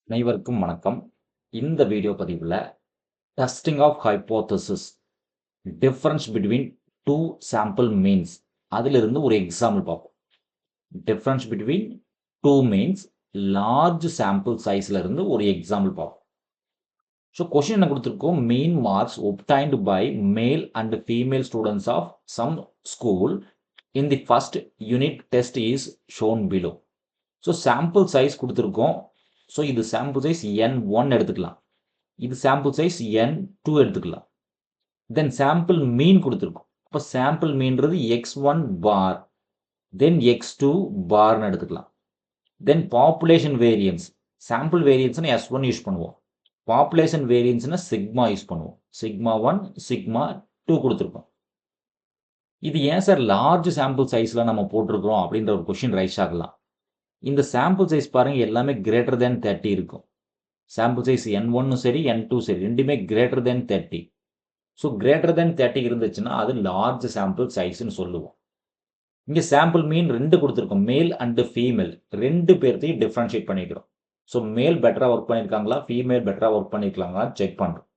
அனைவருக்கும் வணக்கம். இந்த வீடியோ பதிவுல testing of hypothesis, difference between 2 sample means அதிலிருந்து ஒரு எக்ஸாம்பிள் பார்ப்போம். Difference between 2 means large sample சைஸ்ல இருந்து ஒரு எக்ஸாம்பிள் பார்ப்போம். ஸோ கொஸ்டின் என்ன கொடுத்துருக்கோம்? Mean marks obtained by male and female students of some school in the first unit test is shown below. So sample size கொடுத்துருக்கோம். So இது sample size N1 எடுத்துக்கலாம். இது சாம்பிள் சைஸ் N2 எடுத்துக்கலாம். தென் sample மீன் கொடுத்துருக்கோம். அப்போ sample மீன்றது X1 பார், தென் X2 பார்னு எடுத்துக்கலாம். Then population variance, sample வேரியன்ஸ்னா S1 யூஸ் பண்ணுவோம். பாப்புலேஷன் வேரியன்ஸ்னா சிக்மா யூஸ் பண்ணுவோம். சிக்மா 1, சிக்மா 2 கொடுத்துருக்கோம். இது ஏன் சார் லார்ஜ் சாம்பிள் சைஸ்ல நம்ம போட்டிருக்கிறோம் அப்படின்ற ஒரு கொஸ்டின் ரைஸ் ஆகலாம். இந்த சாம்பிள் சைஸ் பாருங்க எல்லாமே கிரேட்டர் தேன் 30 இருக்கும். சாம்பிள் சைஸ் N1 சரி N2 சரி ரெண்டுமே greater than 30. So greater than 30 இருந்துச்சுன்னா அது லார்ஜ் சாம்பிள் சைஸ்ன்னு சொல்லுவோம். இங்கே சாம்பிள் மீன் 2 கொடுத்துருக்கோம். மேல் அண்ட் ஃபீமேல் 2 பேர்த்தையும் டிஃப்ரென்ஷியேட் பண்ணிக்கிறோம். ஸோ மேல் பெட்டராக ஒர்க் பண்ணியிருக்காங்களா, ஃபீமேல் பெட்டராக ஒர்க் பண்ணியிருக்காங்களா செக் பண்ணுறோம்.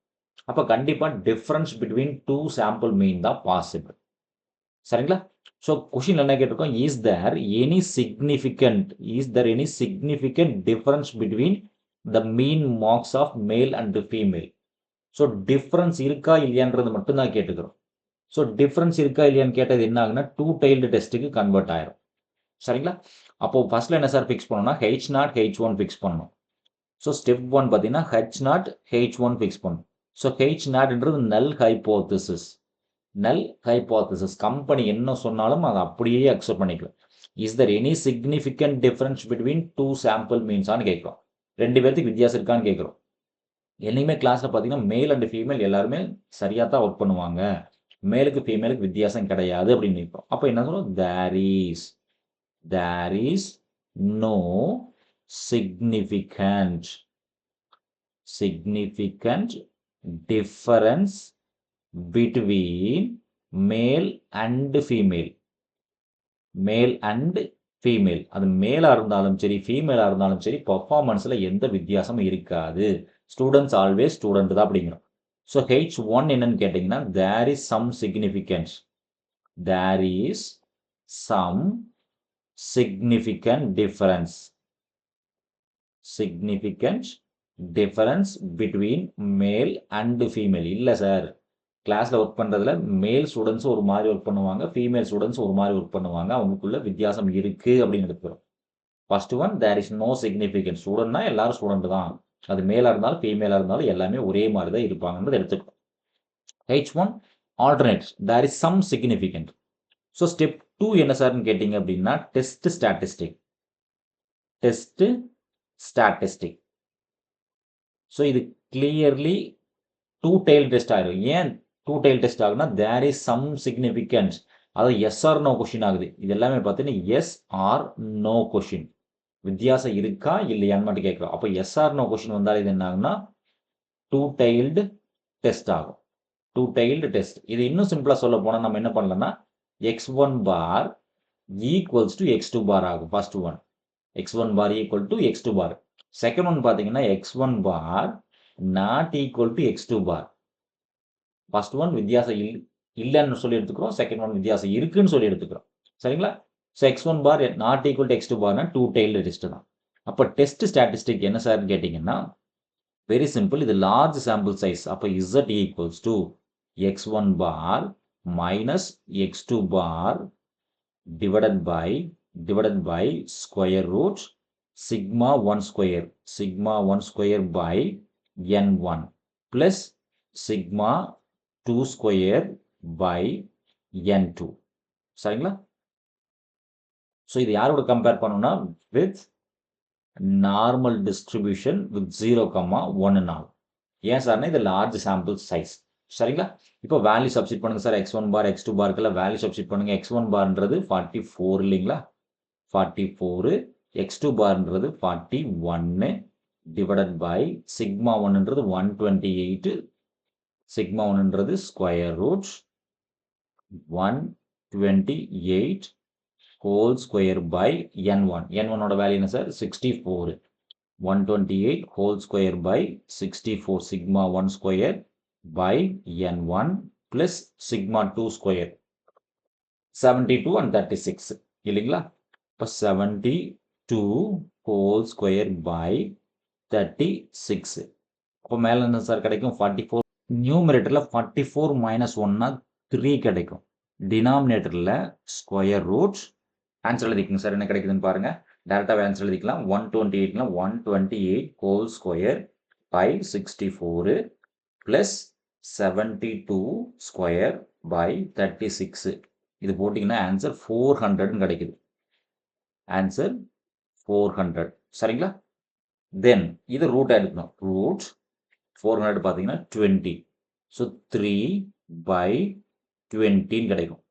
அப்போ கண்டிப்பாக டிஃப்ரென்ஸ் பிட்வீன் 2 சாம்பிள் மீன் தான் பாசிபிள். சரிங்களா? ஸோ கொஷின் என்ன கேட்டிருக்கோம்? Is there any significant difference between the mean marks of male and female. So difference இருக்கா இல்லையான்றது மட்டும்தான் கேட்டுக்கிறோம். ஸோ டிஃபரன்ஸ் இருக்கா இல்லையான்னு கேட்டது என்ன ஆகுனா 2 டைல்டு டெஸ்ட்டுக்கு கன்வெர்ட் ஆயிரும். சரிங்களா? அப்போ ஃபர்ஸ்ட்ல என்ன சார் ஃபிக்ஸ் பண்ணணும்னா H0 H1 ஃபிக்ஸ் பண்ணணும். ஸோ ஸ்டெப் 1 பார்த்தீங்கன்னா H0 H1 ஃபிக்ஸ் பண்ணணும். ஸோ H0ன்றது நல் ஹைப்போதசிஸ். நல் ஹைப்போதசிஸ் கம்பெனி என்ன சொன்னாலும் அதை அப்படியே அக்செப்ட் பண்ணிக்கலாம். Is there any significant difference between 2 sample மீன்ஸான்னு கேட்குறோம். 2 பேர்த்துக்கு வித்தியாசம் இருக்கான்னு கேட்குறோம். என்னையுமே கிளாஸில் பார்த்தீங்கன்னா மேல் அண்ட் ஃபீமேல் எல்லாருமே சரியாக தான் ஒர்க் பண்ணுவாங்க, மேலுக்கு ஃபீமேலுக்கு வித்தியாசம் கிடையாது அப்படின்னு நினைப்போம். அப்போ என்ன சொல்லுவோம்? There is no significant difference between male and female. Male and female, அது மேலாக இருந்தாலும் சரி ஃபீமேலாக இருந்தாலும் சரி பர்ஃபார்மன்ஸில் எந்த வித்தியாசமும் இருக்காது. ஸ்டூடெண்ட்ஸ் ஆல்வேஸ் ஸ்டூடெண்ட் தான் அப்படிங்கிறோம். ஸோ H1 என்னன்னு கேட்டிங்கன்னா there is some significance difference between male and female. இல்லை சார், கிளாஸில் ஒர்க் பண்ணுறதுல மேல் ஸ்டூடெண்ட்ஸ் ஒரு மாதிரி ஒர்க் பண்ணுவாங்க, ஃபீமேல் ஸ்டூடெண்ட்ஸ் ஒரு மாதிரி ஒர்க் பண்ணுவாங்க, அவங்களுக்குள்ள வித்தியாசம் இருக்குது அப்படின்னு எடுத்துக்கிறோம். First one, there is no significant. ஸ்டூடெண்ட்னா எல்லாரும் ஸ்டூடெண்ட் தான், அது மேலாக இருந்தாலும் ஃபீமேலாக இருந்தாலும் எல்லாமே ஒரே மாதிரி தான் இருப்பாங்கன்றது எடுத்துக்கிறோம். H1 alternates, there is some significant. So step 2 என்ன சார்னு கேட்டிங்க அப்படின்னா டெஸ்ட் ஸ்டாட்டிஸ்டிக். ஸோ இது கிளியர்லி 2 tail டெஸ்ட் ஆயிரும். ஏன் 2 tail டெஸ்ட் ஆகுனா தேர் இஸ் சம் சிக்னிஃபிகன்ஸ், அதாவது எஸ் ஆர் நோ கொஸ்டின் ஆகுது. இது எல்லாமே பார்த்தீங்கன்னா எஸ் ஆர் நோ கொஸ்டின், வித்தியாசம் இருக்கா இல்லையான்னு மட்டும் கேட்குறோம். அப்போ எஸ் ஆர் நோ கொஸ்டின் வந்தால் இது என்ன ஆகுனா 2 tailed டெஸ்ட் ஆகும். 2 tailed டெஸ்ட். இது இன்னும் சிம்பிளாக சொல்ல போனால் நம்ம என்ன பண்ணலாம்னா X1 bar equals to X2 பார் ஆகும். ஃபர்ஸ்ட் ஒன் X1 பார் ஈக்குவல் டு X2 பார். செகண்ட் ஒன் பார்த்தீங்கன்னா X1 bar not equal to X2 பார். ஃபர்ஸ்ட் ஒன் வித்தியாசம் இல்லைன்னு சொல்லி எடுத்துக்கிறோம், செகண்ட் ஒன் வித்தியாசம் இருக்குன்னு சொல்லி எடுத்துக்கிறோம். சரிங்களா? So X1 bar not equal to X2 பார்னா 2 tailed டெஸ்ட் தான். அப்போ டெஸ்ட் ஸ்டாட்டிஸ்டிக் என்ன சார்னு கேட்டிங்கன்னா வெரி சிம்பிள், இது லார்ஜ் சாம்பிள் சைஸ். அப்போ Z equals to X1 bar minus X2 bar divided by square root sigma 1 square by N1 plus sigma 2 square by N2. சரிங்களா? So இது யாரோட கம்பேர் பண்ணணும்னா வித் நார்மல் டிஸ்ட்ரிபியூஷன் வித் 0,1 ஆகும். ஏன் சார்னா இது லார்ஜ் சாம்பிள் சைஸ். சரிங்களா? இப்போ வேல்யூ சப்ஸ்டிட் பண்ணுங்க சார். X1 பார் X2 பார்க்கெல்லாம் வேல்யூ சப்ஸ்டிட் பண்ணுங்க. X1 பார்ன்றது 44 இல்லைங்களா? 44, X2 பார்ன்றது 41 divided by sigma 1ன்றது 128, sigma 1ன்றது square root 128 whole square by n1. n1 ஓட வேல்யூ என்ன sir? 64. 128 whole square by 64 sigma 1 square by n1 plus sigma 2 square 72 and 36 இல்லைங்களா? இப்போ 72 whole square by 36. அப்போ மேலே என்ன sir கிடைக்கும்? 44. நியூமரேட்டரில் 44 minus 1னா 3 கிடைக்கும். டினாமினேட்டரில் ஸ்கொயர் ரூட் ஆன்சர் எழுதிக்கங்க சார். என்ன கிடைக்குதுன்னு பாருங்க. டேரெக்டாக ஆன்சர் எழுதிக்கலாம். 128னா 128 whole square by 64 plus 72 square by 36. இது போட்டிங்கன்னா ஆன்சர் 400 கிடைக்குது. ஆன்சர் 400. சரிங்களா? தென் இது ரூட் எடுக்கணும். ரூட் 400 பார்த்தீங்கன்னா 20. ஸோ 3 by 20 கிடைக்கும்.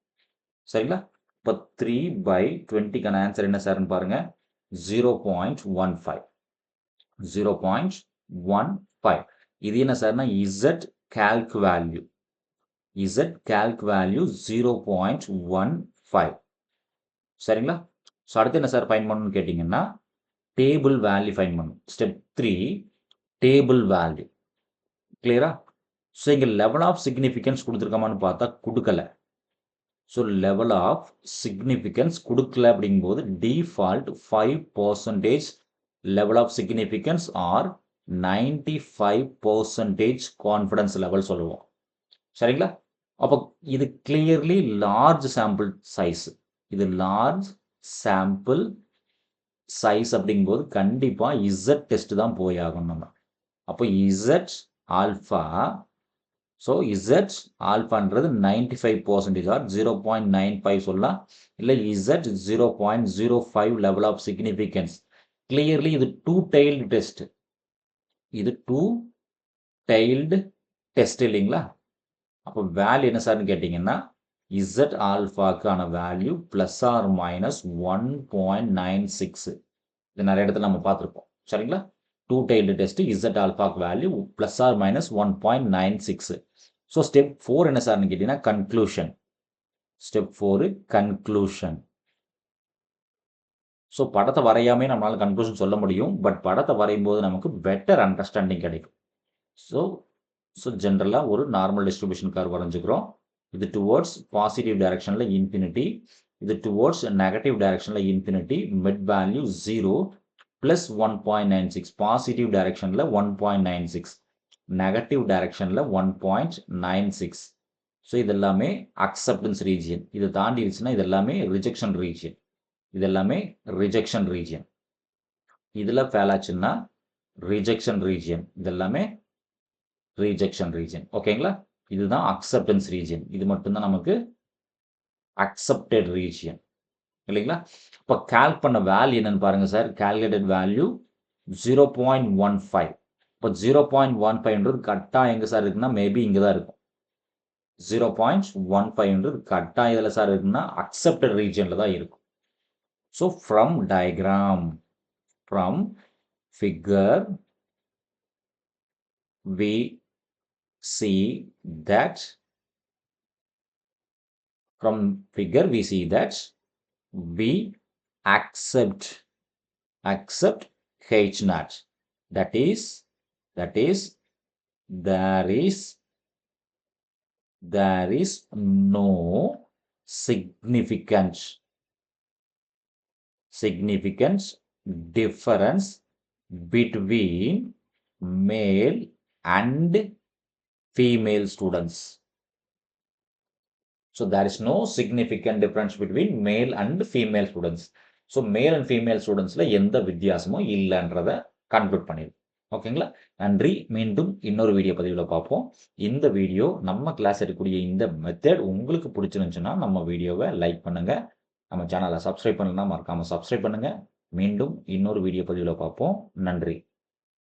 சரிங்களா? இப்போ 3 by 20க்கான ஆன்சர் என்ன சார்னு பாருங்க. 0.15. 0.15. இது என்ன சார்னா Z calc value. Z calc value 0.15. சரிங்களா? ஸோ அடுத்து என்ன சார் ஃபைண்ட் பண்ணணும்னு கேட்டிங்கன்னா டேபிள் வேல்யூ ஃபைண்ட் பண்ணணும். Step 3 table value. கிளியரா? ஸோ இங்கே லெவல் ஆஃப் சிக்னிஃபிகன்ஸ் கொடுத்துருக்கோமான்னு பார்த்தா கொடுக்கல. ஸோ லெவல் ஆஃப் சிக்னிஃபிகன்ஸ் கொடுக்கல அப்படிங்கும்போது default 5% level of significance or 95% confidence level சொல்லுவோம். சரிங்களா? அப்போ இது கிளியர்லி லார்ஜ் சாம்பிள் சைஸ். இது லார்ஜ் சாம்பிள் சைஸ் அப்படிங்கும்போது கண்டிப்பாக இசட் டெஸ்ட் தான் போய் ஆகணும் நம்ம. அப்போ இசட் ஆல்ஃபா. ஸோ இசட் ஆல்ஃபான்றது 95% ஆர் 0.95 சொல்லலாம். இல்லை Z 0.05 level of significance. Clearly இது 2 tailed டெஸ்ட். இது 2 tailed டெஸ்ட் இல்லைங்களா? அப்போ வேல்யூ என்ன சார்னு கேட்டிங்கன்னா இசட் ஆல்ஃபாக்கான வேல்யூ ப்ளஸ் ஆர் மைனஸ் 1.96. இது நிறைய இடத்துல நம்ம பார்த்துருப்போம். சரிங்களா? 2 tailed டெஸ்ட் இசட் ஆல்ஃபாக்கு value plus or minus 1.96. So step 4 என்ன சார்னு கேட்டிங்கன்னா கன்க்ளூஷன். Step 4 conclusion. ஸோ படத்தை வரையாமே நம்மளால் கன்க்ளூஷன் சொல்ல முடியும். பட் படத்தை வரையும் போது நமக்கு பெட்டர் அண்டர்ஸ்டாண்டிங் கிடைக்கும். ஸோ ஜென்ரலாக ஒரு நார்மல் டிஸ்ட்ரிபியூஷன் கர்வ் வரைஞ்சிக்கிறோம். இது டுவோர்ட்ஸ் பாசிட்டிவ் டைரக்ஷனில் இன்ஃபினிட்டி, இது டுவோர்ட்ஸ் நெகட்டிவ் டைரக்ஷனில் infinity. Mid value 0 plus 1.96. Positive டைரக்ஷனில் 1.96, நெகட்டிவ் டைரக்ஷனில் 1.96. ஸோ இது எல்லாமே அக்செப்டன்ஸ் ரீஜியன். இதை தாண்டிடுச்சுன்னா இது எல்லாமே ரிஜெக்ஷன் ரீஜியன். இது எல்லாமே ரிஜெக்ஷன் ரீஜியன். இதில் ஃபெயில் ஆச்சுன்னா ரிஜெக்ஷன் ரீஜியன். இது எல்லாமே ரிஜெக்ஷன் ரீஜியன். ஓகேங்களா? இதுதான் அக்செப்டன்ஸ் ரீஜியன். இது மட்டும்தான் நமக்கு அக்செப்டட் ரீஜியன் இல்லைங்களா? இப்போ கால்க் பண்ண வேல்யூ என்னன்னு பாருங்க சார். Calculated value 0.15. இப்போ 0.15ன்றது கரெக்டாக எங்கே சார் இருக்குன்னா மேபி இங்கே தான் இருக்கும். 0.15ன்றது கரெக்டாக இதில் சார் இருக்குன்னா அக்செப்டட் ரீஜியனில் தான் இருக்கும். So from diagram, from figure we see that we accept H naught. That is there is no significant difference between male and female students. So there is no significant difference between male and female students. So male and female studentsல எந்த வித்தியாசமும் இல்லைன்றதை conclude பண்ணிடும். ஓகேங்களா? நன்றி. மீண்டும் இன்னொரு video பதிவில் பார்ப்போம். இந்த வீடியோ நம்ம கிளாஸ் எடுக்கக்கூடிய இந்த மெத்தட் உங்களுக்கு பிடிச்சிருந்துச்சுன்னா நம்ம வீடியோவை லைக் பண்ணுங்க. நம்ம சேனலை சப்ஸ்கிரைப் பண்ணலன்னா மறக்காம சப்ஸ்கிரைப் பண்ணுங்க. மீண்டும் இன்னொரு வீடியோ பதிவில் பார்ப்போம். நன்றி.